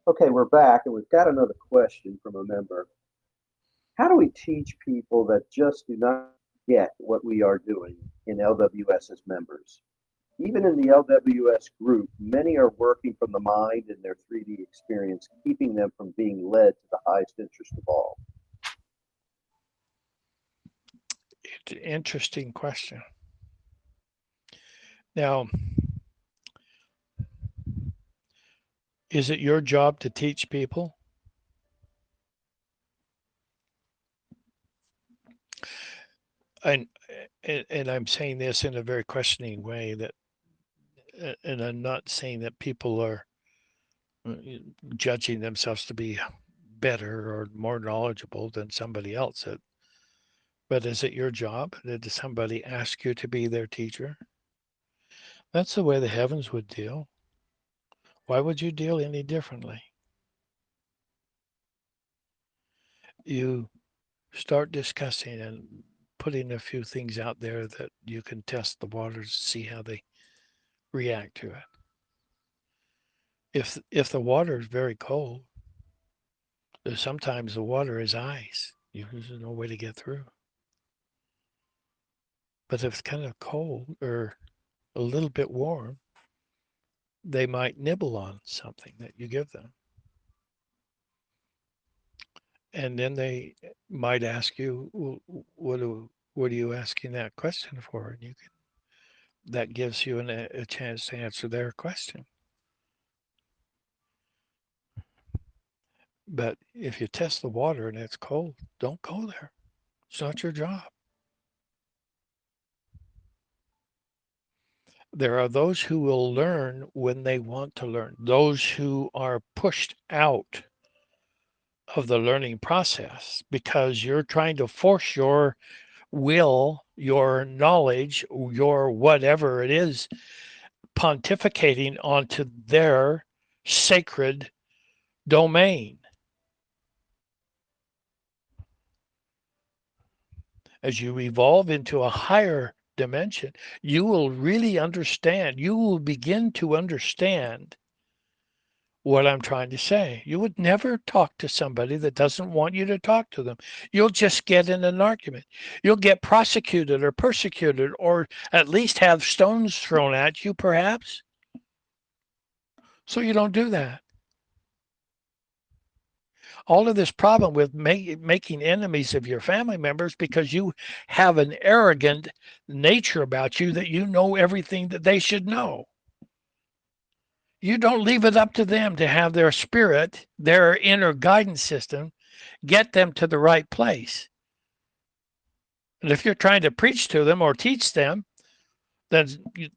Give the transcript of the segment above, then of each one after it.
Okay, we're back, and we've got another question from a member. How do we teach people that just do not get what we are doing in LWS as members? Even in the LWS group, many are working from the mind and their 3D experience, keeping them from being led to the highest interest of all. Interesting question. Now, is it your job to teach people? And and I'm saying this in a very questioning way that, and I'm not saying that people are uh, judging themselves to be better or more knowledgeable than somebody else. But is it your job? Did somebody ask you to be their teacher? That's the way the heavens would deal. Why would you deal any differently? You start discussing and putting a few things out there that you can test the waters, see how they react to it. If the water is very cold, sometimes the water is ice. There's no way to get through. But if it's kind of cold or a little bit warm, they might nibble on something that you give them. And then they might ask you, "Well, what are you asking that question for?" And that gives you a chance to answer their question. But if you test the water and it's cold, don't go there. It's not your job. There are those who will learn when they want to learn, those who are pushed out of the learning process because you're trying to force your will, your knowledge, your whatever it is, pontificating onto their sacred domain. As you evolve into a higher dimension, you will really understand, you will begin to understand what I'm trying to say. You would never talk to somebody that doesn't want you to talk to them. You'll just get in an argument. You'll get prosecuted or persecuted or at least have stones thrown at you, perhaps. So you don't do that. All of this problem with making enemies of your family members because you have an arrogant nature about you that you know everything that they should know. You don't leave it up to them to have their spirit, their inner guidance system, get them to the right place. And if you're trying to preach to them or teach them, then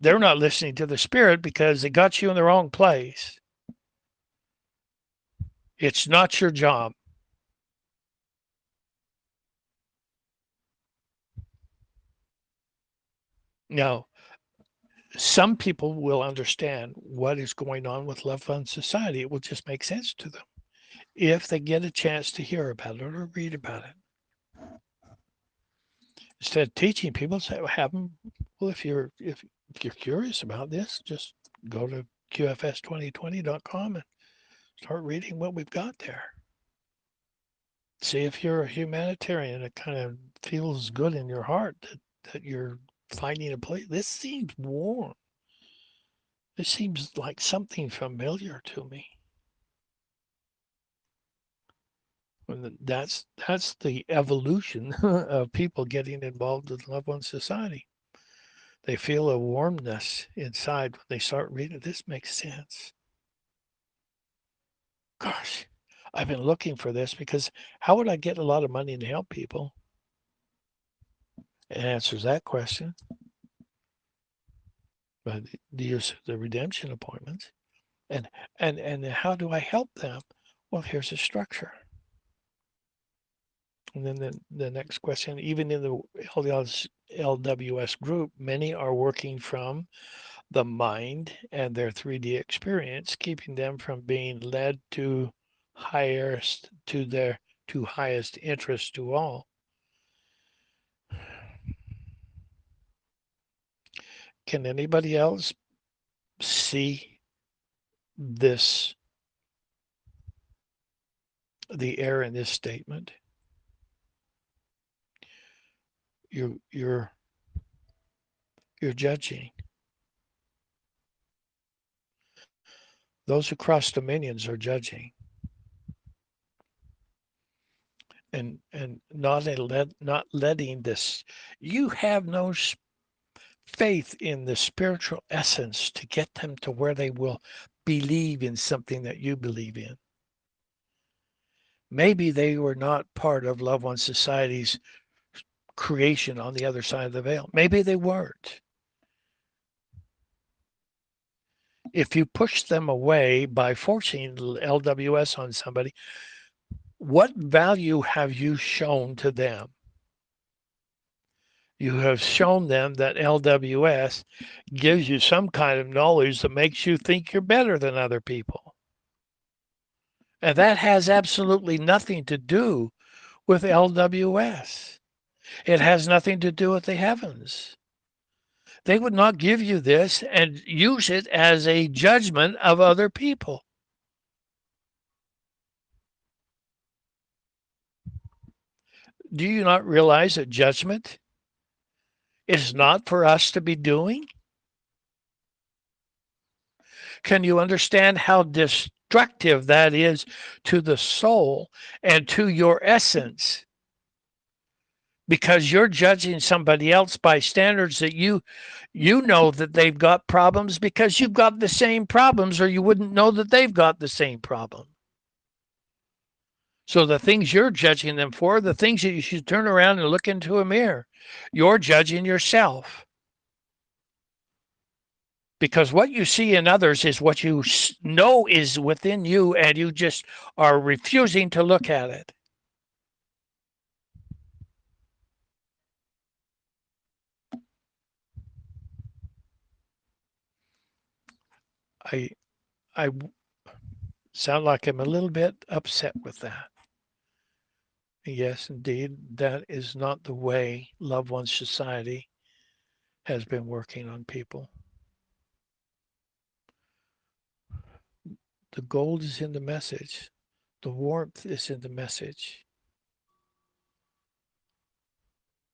they're not listening to the spirit because they got you in the wrong place. It's not your job. Now, some people will understand what is going on with Love Fund Society. It will just make sense to them if they get a chance to hear about it or read about it. Instead of teaching people, say, have them. Well, if you're curious about this, just go to qfs2020.com and start reading what we've got there. See if you're a humanitarian. It kind of feels good in your heart that you're finding a place. This seems warm. This seems like something familiar to me. And that's the evolution of people getting involved with Loved One Society. They feel a warmness inside when they start reading. This makes sense. Gosh, I've been looking for this because how would I get a lot of money to help people? It answers that question. But the use of the redemption appointments. And and how do I help them? Well, here's a structure. And then the next question, even in the LWS group, many are working from the mind and their 3D experience, keeping them from being led to highest to their to highest interest to all. Can anybody else see this the error in this statement. You're you're you're judging. Those who cross dominions are judging and not letting this. You have no faith in the spiritual essence to get them to where they will believe in something that you believe in. Maybe they were not part of Love One Society's creation on the other side of the veil. Maybe they weren't. If you push them away by forcing LWS on somebody, what value have you shown to them? You have shown them that LWS gives you some kind of knowledge that makes you think you're better than other people. And that has absolutely nothing to do with LWS. It has nothing to do with the heavens. They would not give you this and use it as a judgment of other people. Do you not realize that judgment is not for us to be doing? Can you understand how destructive that is to the soul and to your essence? Because you're judging somebody else by standards that you know that they've got problems because you've got the same problems or you wouldn't know that they've got the same problem. So the things you're judging them for, the things that you should turn around and look into a mirror, you're judging yourself. Because what you see in others is what you know is within you, and you just are refusing to look at it. I I sound like I'm a little bit upset with that. Yes, indeed, that is not the way Love One Society has been working on people. The gold is in the message. The warmth is in the message.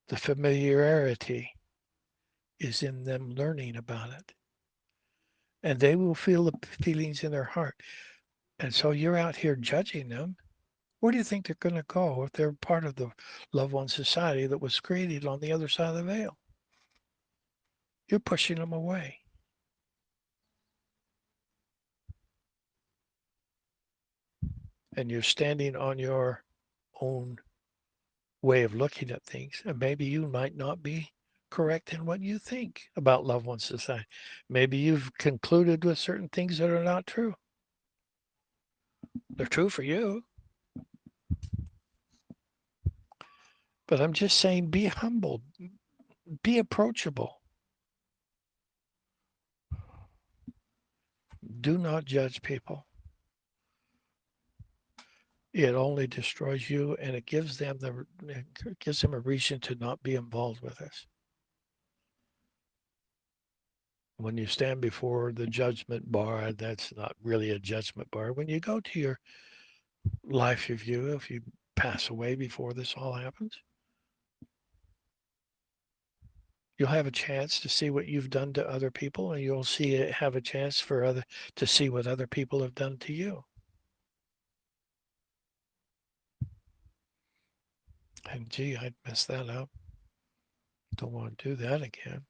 The familiarity is in them learning about it. And they will feel the feelings in their heart. And so you're out here judging them. Where do you think they're going to go if they're part of the Love One Society that was created on the other side of the veil? You're pushing them away. And you're standing on your own way of looking at things. And maybe you might not be correct in what you think about Love One Society. Maybe you've concluded with certain things that are not true. They're true for you. But I'm just saying be humble, be approachable. Do not judge people. It only destroys you and it gives them a reason to not be involved with us. When you stand before the judgment bar, that's not really a judgment bar. When you go to your life review, if you pass away before this all happens, you'll have a chance to see what you've done to other people, and you'll have a chance for other to see what other people have done to you. And gee, I'd mess that up. Don't want to do that again.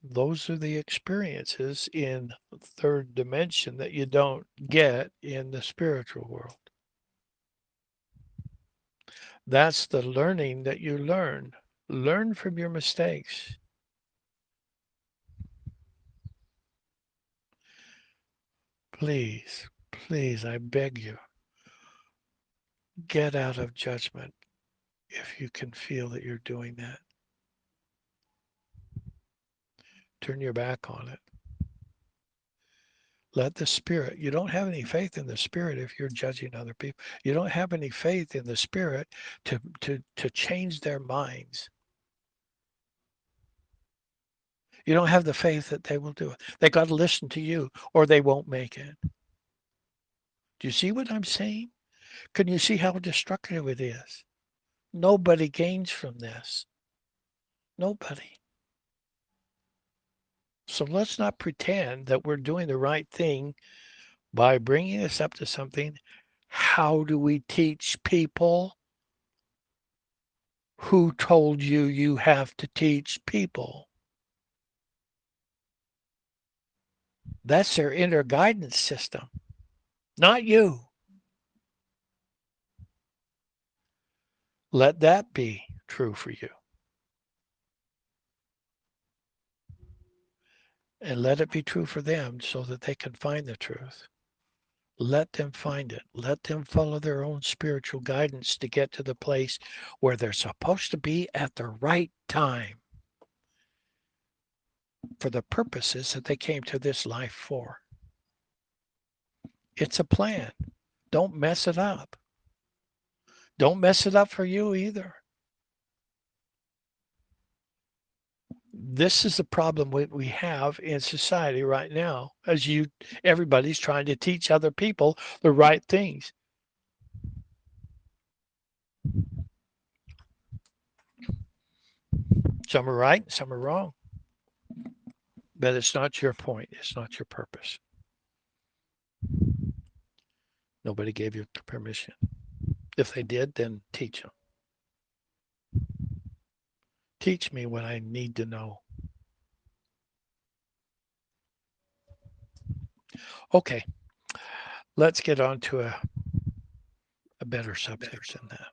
Those are the experiences in third dimension that you don't get in the spiritual world. That's the learning that you learn. Learn from your mistakes. Please, please, I beg you, get out of judgment if you can feel that you're doing that. Turn your back on it. Let the spirit, you don't have any faith in the spirit if you're judging other people. You don't have any faith in the spirit to change their minds. You don't have the faith that they will do it. They got to listen to you or they won't make it. Do you see what I'm saying? Can you see how destructive it is? Nobody gains from this. Nobody. So let's not pretend that we're doing the right thing by bringing us up to something. How do we teach people? Who told you you have to teach people? That's their inner guidance system, not you. Let that be true for you. And let it be true for them so that they can find the truth. Let them find it. Let them follow their own spiritual guidance to get to the place where they're supposed to be at the right time for the purposes that they came to this life for. It's a plan. Don't mess it up. Don't mess it up for you either. This is the problem we have in society right now, as everybody's trying to teach other people the right things. Some are right, some are wrong. But it's not your point. It's not your purpose. Nobody gave you permission. If they did, then teach them. Teach me what I need to know. Okay, let's get on to a better subject than that.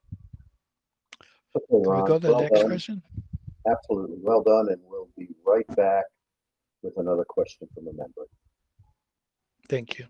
Okay, Can we Ron, go to the well next done. question? Absolutely well done. And we'll be right back with another question from a member. Thank you.